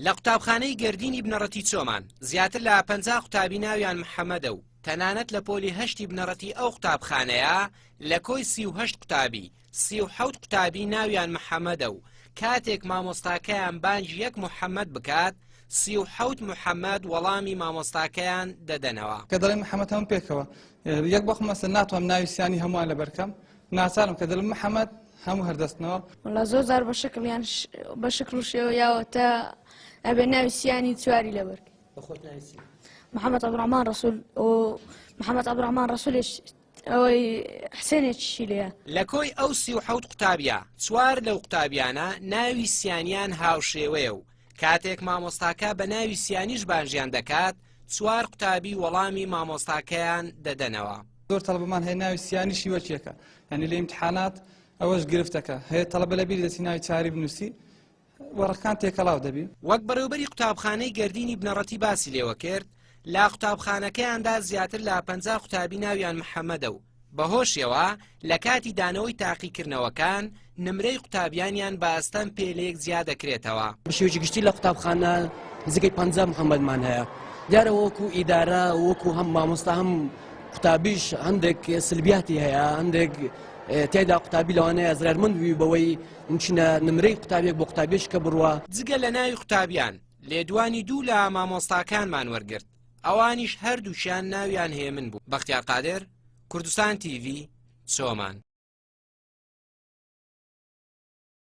لە قوتابخانەی گردینی بنەڕەتی چۆمان زیاتر لە 50 قوتابی ناویان محەممەدە و تەنانەت لە پۆلی هەشتی بنەڕەتی ئەو قوتابخانەیە لە کۆی 38 قوتابی 37 قوتابی ناویان محەممەدە و کاتێک مامۆستاکەیان بانگی یەک محەممەد بکات 37 محەممەد وەڵامی مامۆستاکەیان دەدەنەوە. کە دەڵێ محەممەد هەموو پێکەوە یەک بەخ مەسە ناتوانم ناوی سیانی هەمووان لە بەرکەم ناچارم کە دڵم محەممەد هەموو هەردەستنەوە وڵا زۆر زار بە شکلیان بە شکل و شێوە یاوە تا ئەبێ ناوی سیانی چواری لە بەرکە. محەممەد عەبدوڕەحمان ڕەسوول و محەممەد عەبدوڕەحمان ڕەسوولش ئەوەی حسێنێکی لێیە. لە کۆی ئەو 37 قوتابیە چوار لەو قوتابیانە ناوی سیانیان هاوشێوەیە و کاتێک مامۆستاکە بە ناوی سیانیش بانژیان دەکات چوار قوتابی وەڵامی مامۆستاکەیان دەدەنەوە. زۆر تەڵەبەمان هەیە ناوی سیانیشی وەچێکە یعنی لە ئیمتحانات ئەوەش گرفتەکە هەیە تەڵەبە لە بیری دەچی ناوی چاری بنووسی وەڕەکان تێکەڵاو دەبی. وەک بەڕێوەبەری قوتابخانەی گردینی بنەڕەتی باسی لێوە کرد لا قوتابخانەکەیاندا زیاتر لە 50 قوتابی ناویان محەممەدە و بەهۆشیەوە لە کاتی دانەوەی تاقیکردنەوەکان نمرەی قوتابیانیان بە ئەستەم پێلەیەک زیاد دەکرێتەوە. بەشێوەیەکی گشتی لە قوتابخانە نزیکەی 50 محەممەدمان هەیە دیارە وەکو ئیدارە وەکو هەم مامۆستا هەم قوتابیش هەندێک سلبیاتی هەیە هەندێک تێدا قوتابی لەوانەیە زرارمەند بووی بەوەی نچینە نمرەی قوتابێک بۆ قوتابیش کە بڕوە. جگە لە ناوی قوتابیان لێدوانی دوو لە مامۆستاکانمان وەرگرت ئەوانیش هەردووشیان ناویان هێمن بوو. بەختیار قادر، کوردستان TV، چۆمان.